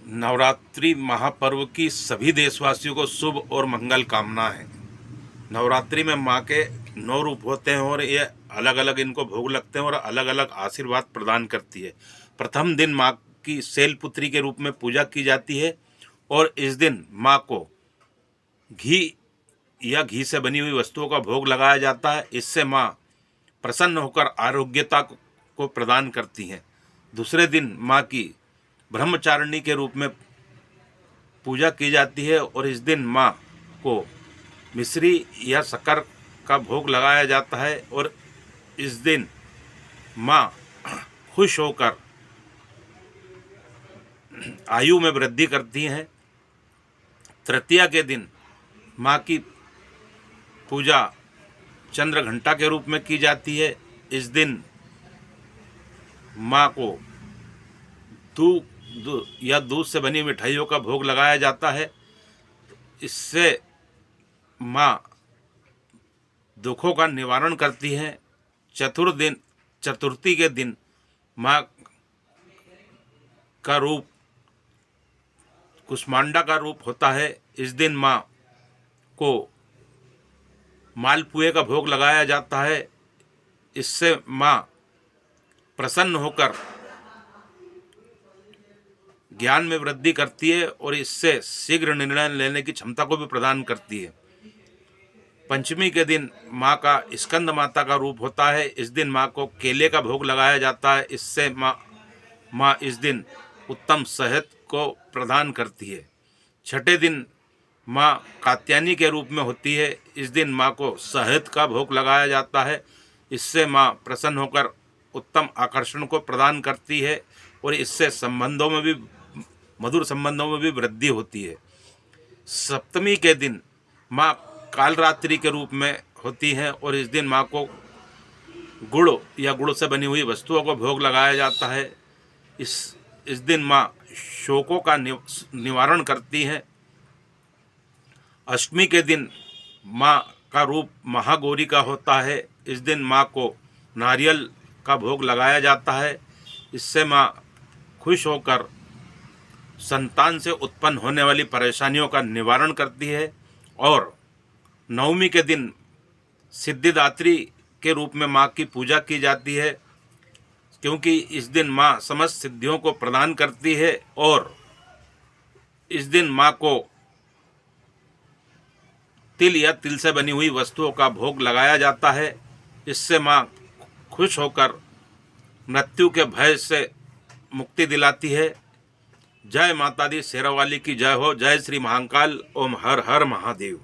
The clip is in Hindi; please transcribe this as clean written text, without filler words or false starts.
नवरात्रि महापर्व की सभी देशवासियों को शुभ और मंगल कामना है। नवरात्रि में माँ के 9 रूप होते हैं और ये अलग अलग इनको भोग लगते हैं और अलग अलग आशीर्वाद प्रदान करती है। प्रथम दिन माँ की शैलपुत्री के रूप में पूजा की जाती है और इस दिन माँ को घी या घी से बनी हुई वस्तुओं का भोग लगाया जाता है। इससे माँ प्रसन्न होकर आरोग्यता को प्रदान करती हैं। दूसरे दिन माँ की ब्रह्मचारिणी के रूप में पूजा की जाती है और इस दिन माँ को मिश्री या शक्कर का भोग लगाया जाता है और इस दिन माँ खुश होकर आयु में वृद्धि करती हैं। तृतीया के दिन माँ की पूजा चंद्र घंटा के रूप में की जाती है। इस दिन माँ को दूध से बनी मिठाइयों का भोग लगाया जाता है। इससे माँ दुखों का निवारण करती हैं। चतुर्थी के दिन माँ का रूप कुष्मांडा का रूप होता है। इस दिन माँ को मालपुए का भोग लगाया जाता है। इससे माँ प्रसन्न होकर ज्ञान में वृद्धि करती है और इससे शीघ्र निर्णय लेने की क्षमता को भी प्रदान करती है। पंचमी के दिन माँ का स्कंद माता का रूप होता है। इस दिन माँ को केले का भोग लगाया जाता है। इससे माँ इस दिन उत्तम सेहत को प्रदान करती है। छठे दिन माँ कात्यायनी के रूप में होती है। इस दिन माँ को शहद का भोग लगाया जाता है। इससे माँ प्रसन्न होकर उत्तम आकर्षण को प्रदान करती है और इससे मधुर संबंधों में भी वृद्धि होती है। सप्तमी के दिन माँ कालरात्रि के रूप में होती हैं और इस दिन माँ को गुड़ या गुड़ से बनी हुई वस्तुओं को भोग लगाया जाता है। इस दिन माँ शोकों का निवारण करती हैं। अष्टमी के दिन माँ का रूप महागौरी का होता है। इस दिन माँ को नारियल का भोग लगाया जाता है। इससे माँ खुश होकर संतान से उत्पन्न होने वाली परेशानियों का निवारण करती है। और नवमी के दिन सिद्धिदात्री के रूप में माँ की पूजा की जाती है, क्योंकि इस दिन माँ समस्त सिद्धियों को प्रदान करती है। और इस दिन माँ को तिल या तिल से बनी हुई वस्तुओं का भोग लगाया जाता है। इससे माँ खुश होकर मृत्यु के भय से मुक्ति दिलाती है। जय माता दी शेरावाली की जय हो। जय श्री महाकाल। ओम हर हर महादेव।